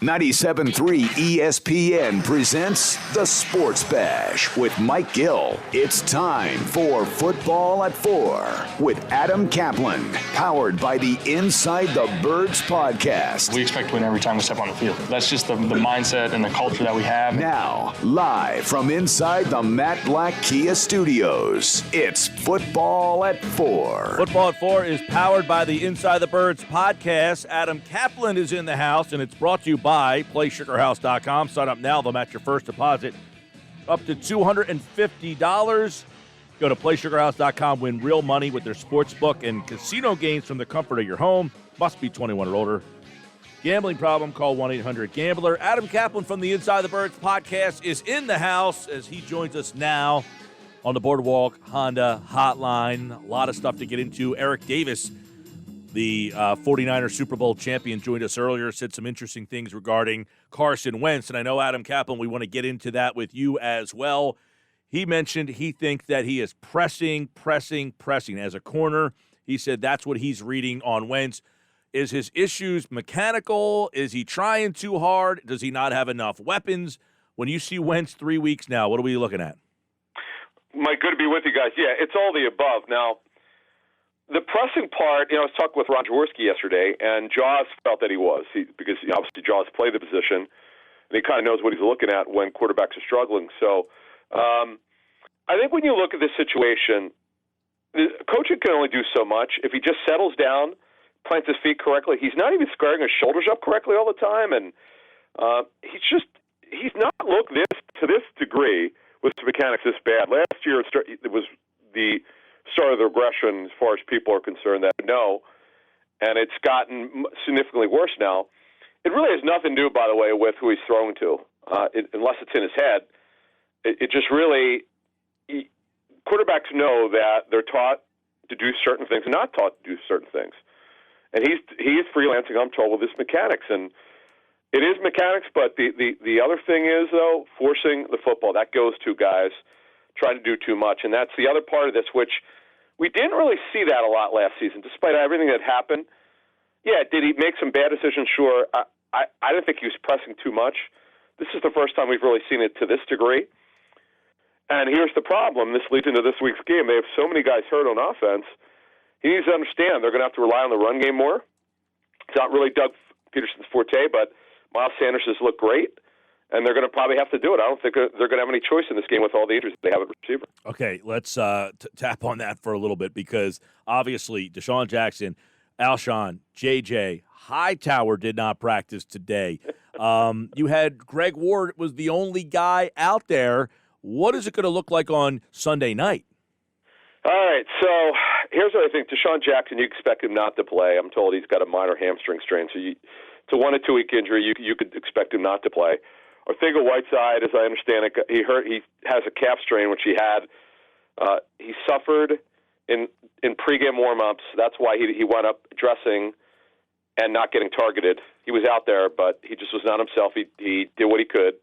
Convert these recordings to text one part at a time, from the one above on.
97.3 ESPN presents The Sports Bash with Mike Gill. It's time for Football at 4 with Adam Caplan, powered by the Inside the Birds podcast. We expect to win every time we step on the field. That's just the mindset and the culture that we have. Now, live from inside the Matt Black Kia Studios, it's Football at 4. Football at 4 is powered by the Inside the Birds podcast. Adam Caplan is in the house, and it's brought to you by PlaySugarHouse.com. Sign up now. They'll match your first deposit up to $250. Go to PlaySugarHouse.com. Win real money with their sports book and casino games from the comfort of your home. Must be 21 or older. Gambling problem? Call 1-800-GAMBLER. Adam Caplan from the Inside the Birds podcast is in the house as he joins us now on the Boardwalk Honda hotline. A lot of stuff to get into. Eric Davis, the 49ers Super Bowl champion, joined us earlier, said some interesting things regarding Carson Wentz. And I know, Adam Caplan, we want to get into that with you as well. He mentioned he thinks that he is pressing as a corner. He said that's what he's reading on Wentz. Is his issues mechanical? Is he trying too hard? Does he not have enough weapons? When you see Wentz 3 weeks now, what are we looking at? Mike, good to be with you guys. Yeah, it's all the above. Now, the pressing part, I was talking with Ron Jaworski yesterday, and Jaws felt that he was, because obviously Jaws played the position, and he kind of knows what he's looking at when quarterbacks are struggling. So I think when you look at this situation, the coaching can only do so much. If he just settles down, plants his feet correctly, he's not even squaring his shoulders up correctly all the time, and he's not looked to this degree with the mechanics this bad. Last year it was the start of the regression as far as people are concerned, that no, and it's gotten significantly worse now. It really has nothing to do, by the way, with who he's throwing to, unless it's in his head. It just really, quarterbacks know that they're taught to do certain things and not taught to do certain things. And he is freelancing, I'm told, with his mechanics. And it is mechanics, but the other thing is, though, forcing the football. That goes to guys trying to do too much. And that's the other part of this, which we didn't really see that a lot last season, despite everything that happened. Yeah, did he make some bad decisions? Sure. I didn't think he was pressing too much. This is the first time we've really seen it to this degree. And here's the problem. This leads into this week's game. They have so many guys hurt on offense. He needs to understand they're going to have to rely on the run game more. It's not really Doug Pederson's forte, but Miles Sanders has looked great, and they're going to probably have to do it. I don't think they're going to have any choice in this game with all the injuries they have at receiver. Okay, let's tap on that for a little bit, because obviously Deshaun Jackson, Alshon, J.J., Hightower did not practice today. You had Greg Ward was the only guy out there. What is it going to look like on Sunday night? All right, so here's what I think. Deshaun Jackson, you expect him not to play. I'm told he's got a minor hamstring strain, so it's a 1 to 2 week injury. You could expect him not to play. Arcega-Whiteside, as I understand it, he has a calf strain, which he had. He suffered in pregame warm-ups. That's why he wound up dressing and not getting targeted. He was out there, but he just was not himself. He did what he could.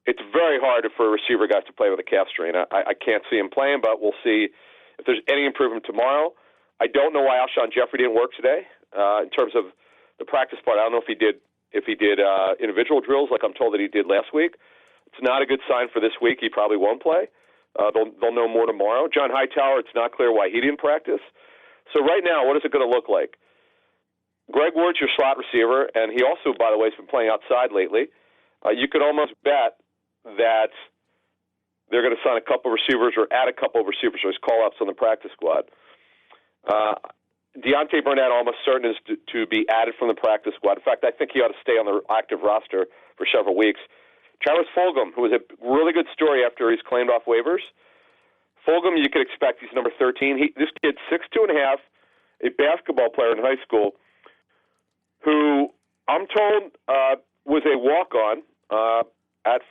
It's very hard for receiver guys to play with a calf strain. I can't see him playing, but we'll see if there's any improvement tomorrow. I don't know why Alshon Jeffrey didn't work today in terms of the practice part. I don't know if he did individual drills like I'm told that he did last week. It's not a good sign for this week. He probably won't play. They'll know more tomorrow. John Hightower, it's not clear why he didn't practice. So right now, what is it going to look like? Greg Ward's your slot receiver, and he also, by the way, has been playing outside lately. You could almost bet that they're going to sign a couple of receivers or add a couple of receivers or his call-ups on the practice squad. Deontay Burnett almost certain is to be added from the practice squad. In fact, I think he ought to stay on the active roster for several weeks. Travis Fulgham, who was a really good story after he's claimed off waivers. Fulgham, you could expect he's number 13. This kid's 6'2.5", a basketball player in high school, who I'm told was a walk-on at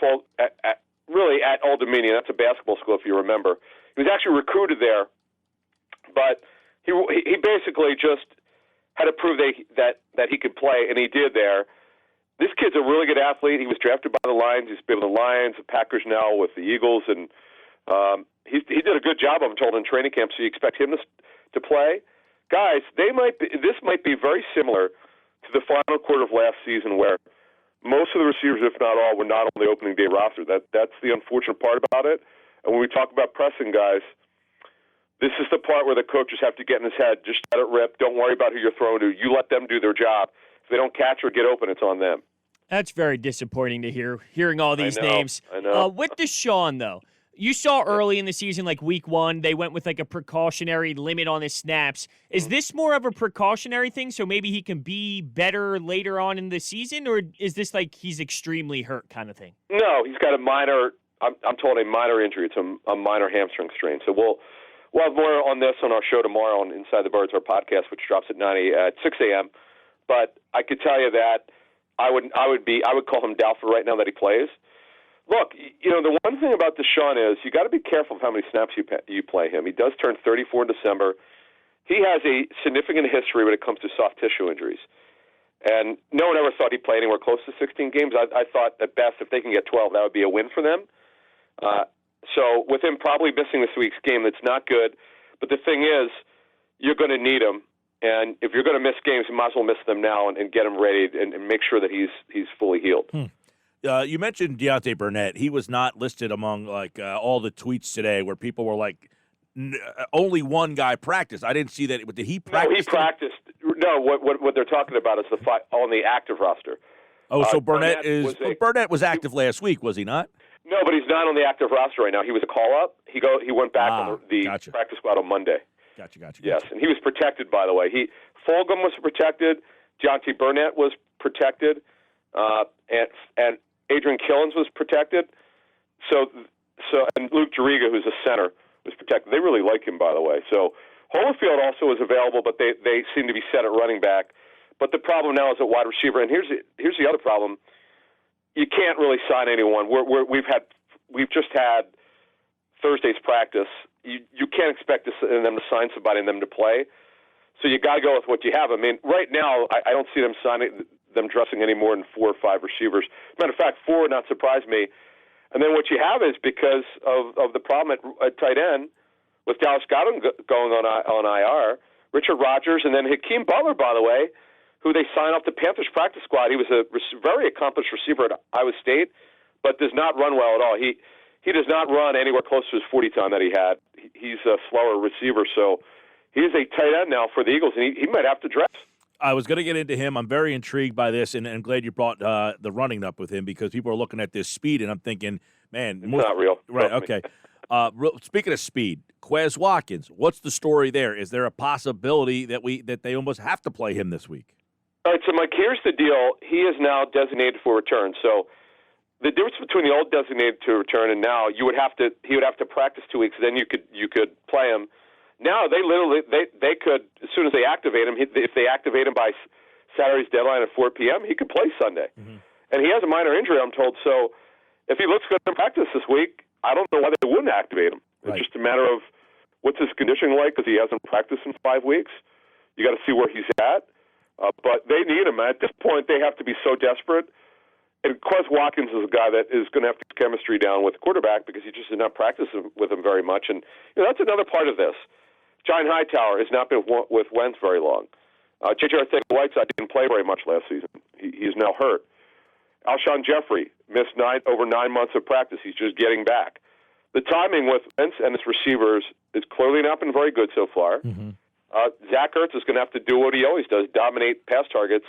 Old Dominion. That's a basketball school, if you remember. He was actually recruited there, but he basically just had to prove that he could play, and he did there. This kid's a really good athlete. He was drafted by the Lions. He's been with the Lions, the Packers now, with the Eagles, and he did a good job, I'm told, in training camp, so you expect him to play. Guys, this might be very similar to the final quarter of last season, where most of the receivers, if not all, were not on the opening day roster. That's the unfortunate part about it. And when we talk about pressing guys, this is the part where the coaches have to get in his head. Just let it rip. Don't worry about who you're throwing to. You let them do their job. If they don't catch or get open, it's on them. That's very disappointing to hear, hearing all these names. I know. With Deshaun, though, you saw early in the season, like week 1, they went with like a precautionary limit on his snaps. Is this more of a precautionary thing so maybe he can be better later on in the season, or is this like he's extremely hurt kind of thing? No, he's got a minor, I'm told a minor injury. It's a minor hamstring strain. So we'll have more on this on our show tomorrow on Inside the Birds, our podcast, which drops at 6 a.m. But I could tell you that I would call him doubtful right now that he plays. Look, the one thing about Deshaun is you got to be careful of how many snaps you play him. He does turn 34 in December. He has a significant history when it comes to soft tissue injuries. And no one ever thought he'd play anywhere close to 16 games. I thought at best if they can get 12, that would be a win for them. So with him probably missing this week's game, that's not good. But the thing is, you're going to need him. And if you're going to miss games, you might as well miss them now and get him ready and make sure that he's fully healed. You mentioned Deontay Burnett. He was not listed among all the tweets today where people were like, only one guy practiced. I didn't see that. Did he practice? No, he practiced. No, what they're talking about is the fight on the active roster. Oh, so Burnett was active last week, was he not? No, but he's not on the active roster right now. He was a call-up. He went back on the practice squad on Monday. Gotcha. Yes, and he was protected, by the way. Fulgham was protected. Deontay Burnett was protected. And Adrian Killens was protected. So and Luke Juriga, who's a center, was protected. They really like him, by the way. So Holyfield also was available, but they seem to be set at running back. But the problem now is at wide receiver. And here's the other problem: you can't really sign anyone. We've just had Thursday's practice. You can't expect them to sign somebody and them to play. So you got to go with what you have. I mean, right now I don't see them dressing any more than 4 or 5 receivers. Matter of fact, 4 would not surprise me. And then what you have is because of the problem at tight end with Dallas Goedert going on IR, Richard Rodgers, and then Hakeem Butler, by the way, who they signed off the Panthers practice squad. He was a very accomplished receiver at Iowa State, but does not run well at all. He does not run anywhere close to his 40 time that he had. He's a slower receiver, so he's a tight end now for the Eagles, and he might have to dress. I was going to get into him. I'm very intrigued by this, and I'm glad you brought the running up with him because people are looking at this speed, and I'm thinking, man. It's not real. Right, okay. Speaking of speed, Quez Watkins, what's the story there? Is there a possibility that they almost have to play him this week? All right, so Mike, here's the deal. He is now designated for return. So the difference between the old designated to return and now, he would have to practice 2 weeks. Then you could play him. Now they could, as soon as they activate him, if they activate him by Saturday's deadline at 4 p.m., he could play Sunday. Mm-hmm. And he has a minor injury, I'm told. So if he looks good in practice this week, I don't know why they wouldn't activate him. Right. It's just a matter of what's his conditioning like because he hasn't practiced in 5 weeks. You got to see where he's at. But they need him. At this point, they have to be so desperate. And Quez Watkins is a guy that is going to have to get chemistry down with the quarterback because he just did not practice with him very much. And that's another part of this. John Hightower has not been with Wentz very long. J.J. Arcega-Whiteside didn't play very much last season. He is now hurt. Alshon Jeffrey missed over 9 months of practice. He's just getting back. The timing with Wentz and his receivers is clearly not been very good so far. Mm-hmm. Zach Ertz is going to have to do what he always does, dominate pass targets.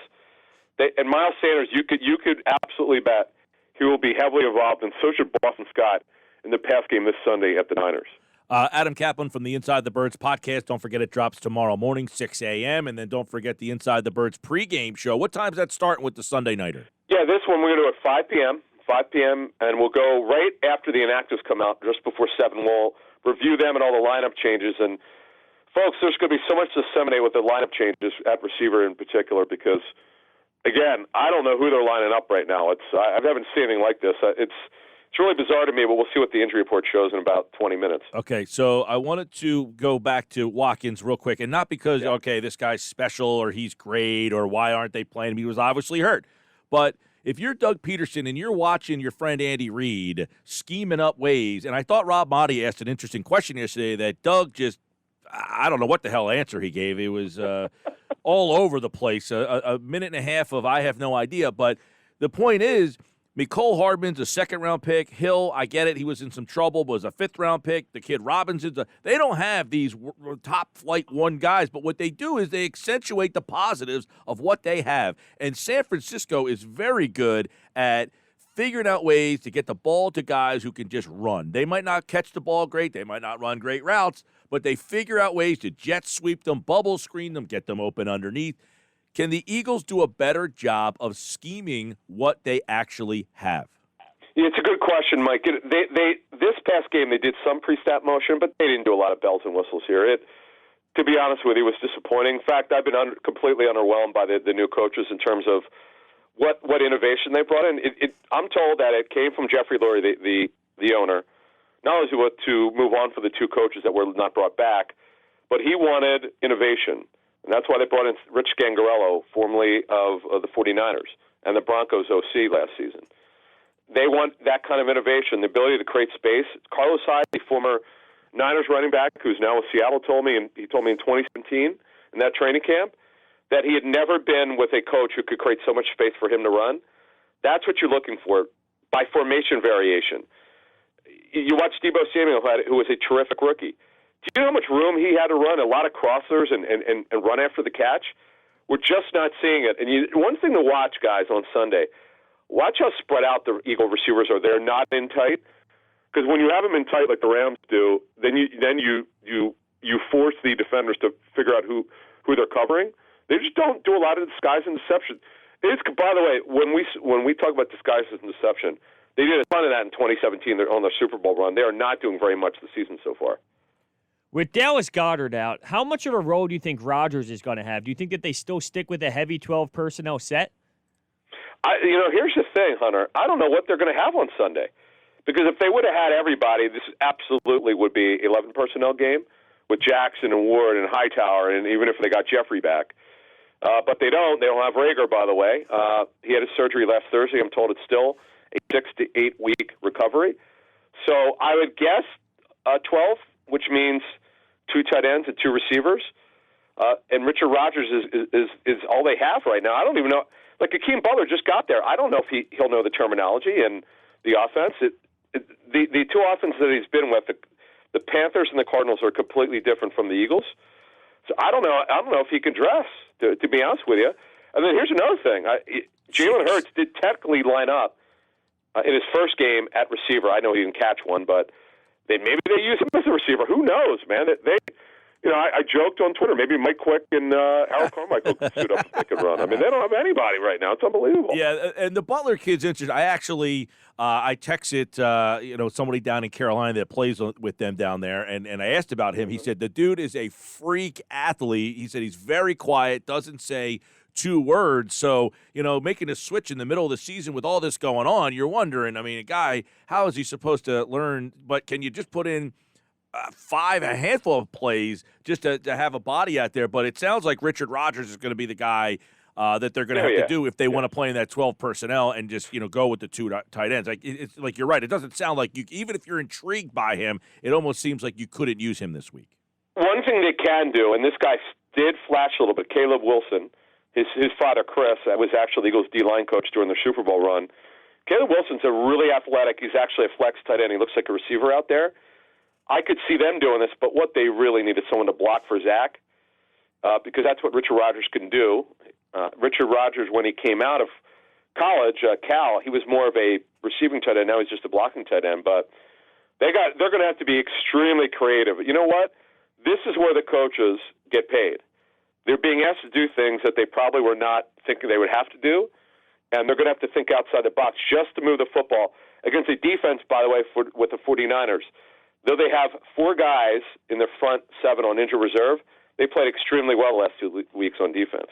And Miles Sanders, you could absolutely bet he will be heavily involved, and so should Boston Scott in the pass game this Sunday at the Niners. Adam Caplan from the Inside the Birds podcast. Don't forget it drops tomorrow morning, 6 a.m., and then don't forget the Inside the Birds pregame show. What time's that starting with the Sunday Nighter? Yeah, this one we're going to do at 5 p.m., and we'll go right after the inactives come out, just before 7. We'll review them and all the lineup changes. And, folks, there's going to be so much to disseminate with the lineup changes at receiver in particular because, again, I don't know who they're lining up right now. I haven't seen anything like this. It's really bizarre to me, but we'll see what the injury report shows in about 20 minutes. Okay, so I wanted to go back to Watkins real quick, and not because, okay, this guy's special or he's great or why aren't they playing him? He was obviously hurt. But if you're Doug Pederson and you're watching your friend Andy Reid scheming up ways, and I thought Rob Motti asked an interesting question yesterday that Doug just, I don't know what the hell answer he gave. It was all over the place, a minute and a half of I have no idea, but the point is, Mecole Hardman's a second-round pick. Hill, I get it. He was in some trouble, but was a fifth-round pick. The kid Robinson's they don't have these top-flight one guys, but what they do is they accentuate the positives of what they have. And San Francisco is very good at figuring out ways to get the ball to guys who can just run. They might not catch the ball great. They might not run great routes, but they figure out ways to jet sweep them, bubble screen them, get them open underneath. Can the Eagles do a better job of scheming what they actually have? Yeah, it's a good question, Mike. This past game they did some pre-snap motion, but they didn't do a lot of bells and whistles here. To be honest with you, it was disappointing. In fact, I've been completely underwhelmed by the new coaches in terms of what innovation they brought in. I'm told that it came from Jeffrey Lurie, the owner, not only to move on for the two coaches that were not brought back, but he wanted innovation. And that's why they brought in Rich Scangarello, formerly of the 49ers and the Broncos OC last season. They want that kind of innovation, the ability to create space. Carlos Hyde, the former Niners running back, who's now with Seattle, told me in 2017 in that training camp that he had never been with a coach who could create so much space for him to run. That's what you're looking for by formation variation. You watch Deebo Samuel, who was a terrific rookie. Do you know how much room he had to run? A lot of crossers and run after the catch. We're just not seeing it. And one thing to watch, guys, on Sunday, watch how spread out the Eagle receivers are. They're not in tight. Because when you have them in tight like the Rams do, then you force the defenders to figure out who they're covering. They just don't do a lot of disguise and deception. By the way, when we talk about disguise and deception, they did a ton of that in 2017 on their Super Bowl run. They are not doing very much this season so far. With Dallas Goedert out, how much of a role do you think Rodgers is going to have? Do you think that they still stick with a heavy 12 personnel set? Here's the thing, Hunter. I don't know what they're going to have on Sunday. Because if they would have had everybody, this absolutely would be 11 personnel game with Jackson and Ward and Hightower, and even if they got Jeffrey back. But they don't. They don't have Rager, by the way. He had his surgery last Thursday. I'm told it's still a 6 to 8 week recovery. So I would guess 12, which means 2 tight ends and 2 receivers. And Richard Rodgers is all they have right now. I don't even know. Like Akeem Butler just got there. I don't know if he'll know the terminology and the offense. The two offenses that he's been with, the Panthers and the Cardinals, are completely different from the Eagles. So I don't know. I don't know if he can dress, to be honest with you. And then here's another thing. Jalen Hurts did technically line up in his first game at receiver. I know he didn't catch one, but maybe they use him as a receiver. Who knows, man? I joked on Twitter. Maybe Mike Quick and Harold Carmichael could suit up if they could run. I mean, they don't have anybody right now. It's unbelievable. Yeah, and the Butler kid's interesting. I actually I texted somebody down in Carolina that plays with them down there, and I asked about him. He said the dude is a freak athlete. He said he's very quiet, doesn't say 2 words. So, making a switch in the middle of the season with all this going on, you're wondering, a guy, how is he supposed to learn? But can you just put in a handful of plays just to have a body out there? But it sounds like Richard Rodgers is going to be the guy that they're going to have to do if they want to play in that 12 personnel and just go with the 2 tight ends. It's like you're right. It doesn't sound like even if you're intrigued by him, it almost seems like you couldn't use him this week. One thing they can do, and this guy did flash a little bit, Caleb Wilson, his father Chris, was actually the Eagles D-line coach during their Super Bowl run. Caleb Wilson's a really athletic. He's actually a flex tight end. He looks like a receiver out there. I could see them doing this, but what they really need is someone to block for Zach, because that's what Richard Rodgers can do. Richard Rodgers, when he came out of college, Cal, he was more of a receiving tight end. Now he's just a blocking tight end. But they're going to have to be extremely creative. You know what? This is where the coaches get paid. They're being asked to do things that they probably were not thinking they would have to do, and they're going to have to think outside the box just to move the football against a defense, by the way, with the 49ers. Though they have 4 guys in their front 7 on injured reserve, they played extremely well the last 2 weeks on defense.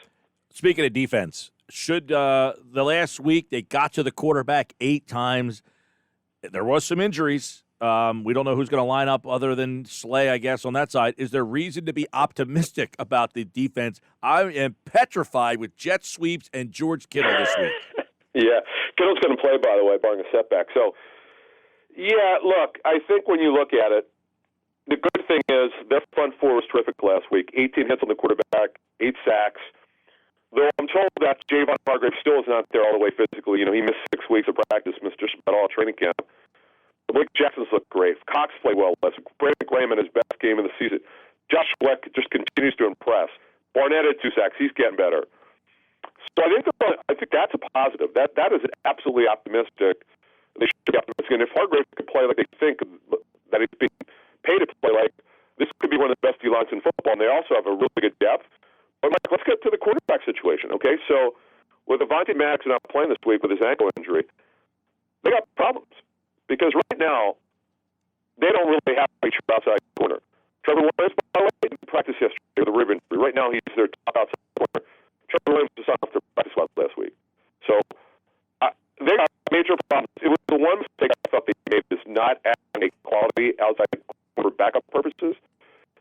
Speaking of defense, the last week they got to the quarterback 8 times. There was some injuries. We don't know who's going to line up other than Slay, I guess, on that side. Is there reason to be optimistic about the defense? I am petrified with jet sweeps and George Kittle this week. Yeah, Kittle's going to play, by the way, barring a setback. So, yeah, look, I think when you look at it, the good thing is their front 4 was terrific last week. 18 hits on the quarterback, 8 sacks. Though I'm told that Javon Hargrave still is not there all the way physically. He missed 6 weeks of practice, missed just about all training camp. Blake Jackson's looked great. Cox played well last week. Brandon Graham in his best game of the season. Josh Fleck just continues to impress. Barnett had 2 sacks. He's getting better. So I think that's a positive. That is absolutely optimistic. They should be optimistic. And if Hargrave could play like they think that he's being paid to play like, this could be one of the best D-lines in football. And they also have a really good depth. But Mike, let's get to the quarterback situation, okay? So with Avonte Maddox not playing this week with his ankle injury, they got problems. Because right now, they don't really have a true outside corner. Trevor Lawrence, by the way, didn't practice yesterday with a rib injury. Right now, he's their top outside corner. Trevor Williams was off their practice squad last week. So they got major problems. It was the one mistake I thought they made is not adding a quality outside corner for backup purposes.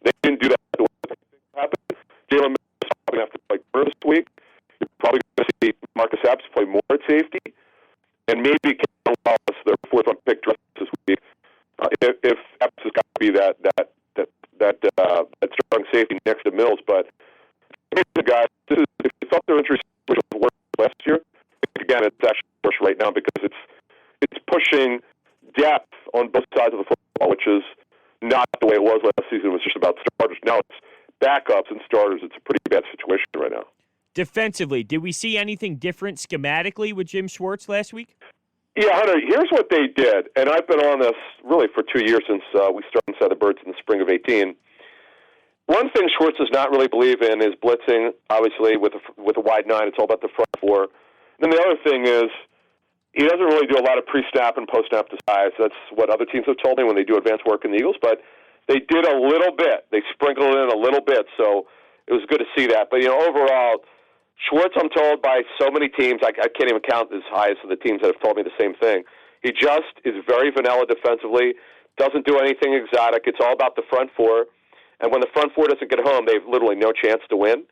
They didn't do that the way they happened. Jalen Mills is probably going to have to play this week. You're probably going to see Marcus Epps play more at safety. And maybe Kevin Wallace, their 4th-round pick, dressed this week. If Epps has got to be that strong safety next to Mills, but the guys, if you thought their injury was worse last year, again, it's actually worse right now because it's pushing depth on both sides of the football, which is not the way it was last season. It was just about starters. Now it's backups and starters. It's a pretty bad situation right now. Defensively, did we see anything different schematically with Jim Schwartz last week? Yeah, Hunter, here's what they did, and I've been on this really for 2 years since we started Inside the Birds in the spring of 18. One thing Schwartz does not really believe in is blitzing, obviously, with a wide 9. It's all about the front 4. And then the other thing is he doesn't really do a lot of pre-snap and post-snap disguise. That's what other teams have told me when they do advanced work in the Eagles, but they did a little bit. They sprinkled it in a little bit, so it was good to see that. But, overall, Schwartz, I'm told by so many teams, I can't even count as high as the teams that have told me the same thing. He just is very vanilla defensively, doesn't do anything exotic. It's all about the front 4. And when the front 4 doesn't get home, they have literally no chance to win.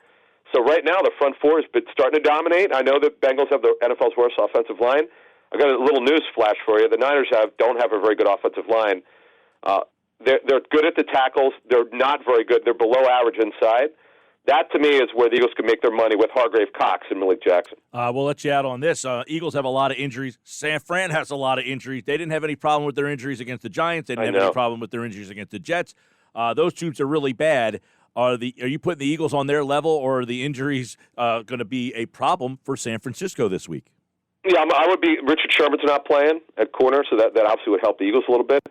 So right now, the front 4 has been starting to dominate. I know that Bengals have the NFL's worst offensive line. I got a little news flash for you. The Niners don't have a very good offensive line. They're good at the tackles. They're not very good. They're below average inside. That, to me, is where the Eagles can make their money with Hargrave, Cox, and Malik Jackson. We'll let you out on this. Eagles have a lot of injuries. San Fran has a lot of injuries. They didn't have any problem with their injuries against the Giants. They didn't have any problem with their injuries against the Jets. Those teams are really bad. Are you putting the Eagles on their level, or are the injuries going to be a problem for San Francisco this week? Yeah, I would be. Richard Sherman's not playing at corner, so that obviously would help the Eagles a little bit.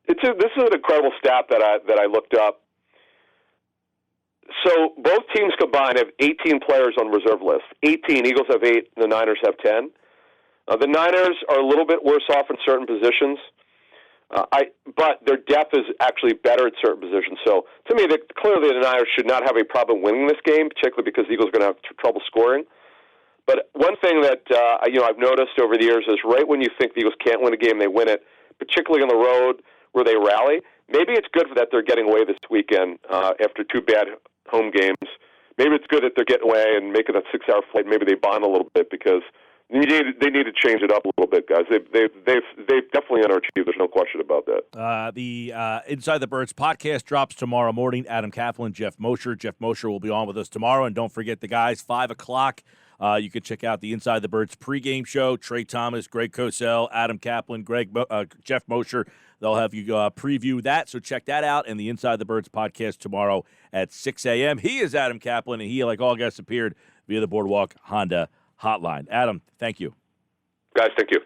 This is an incredible stat that I looked up. So both teams combined have 18 players on reserve lists. 18. Eagles have 8. The Niners have 10. The Niners are a little bit worse off in certain positions, but their depth is actually better at certain positions. So to me, clearly the Niners should not have a problem winning this game, particularly because the Eagles are going to have trouble scoring. But one thing that I've noticed over the years is right when you think the Eagles can't win a game, they win it, particularly on the road where they rally. Maybe it's good that they're getting away this weekend after 2 bad home games. Maybe it's good that they're getting away and making a 6-hour flight. Maybe they bond a little bit because they need to change it up a little bit, guys. They've definitely underachieved. There's no question about that. The Inside the Birds podcast drops tomorrow morning. Adam Caplan, Jeff Mosher. Jeff Mosher will be on with us tomorrow. And don't forget the guys, 5 o'clock. You can check out the Inside the Birds pregame show. Trey Thomas, Greg Cosell, Adam Caplan, Jeff Mosher. They'll have you preview that, so check that out. And the Inside the Birds podcast tomorrow at 6 a.m. He is Adam Caplan, and he, like all guests, appeared via the Boardwalk Honda hotline. Adam, thank you. Guys, thank you.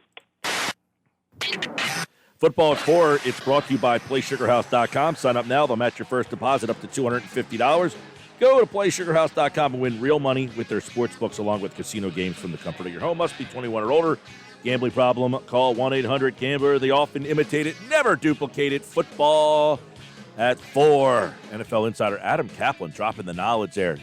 Football at 4, it's brought to you by PlaySugarHouse.com. Sign up now. They'll match your first deposit up to $250. Go to PlaySugarHouse.com and win real money with their sports books along with casino games from the comfort of your home. Must be 21 or older. Gambling problem, call 1-800-GAMBLER. The often imitated, never duplicated football at 4. NFL insider Adam Caplan dropping the knowledge there.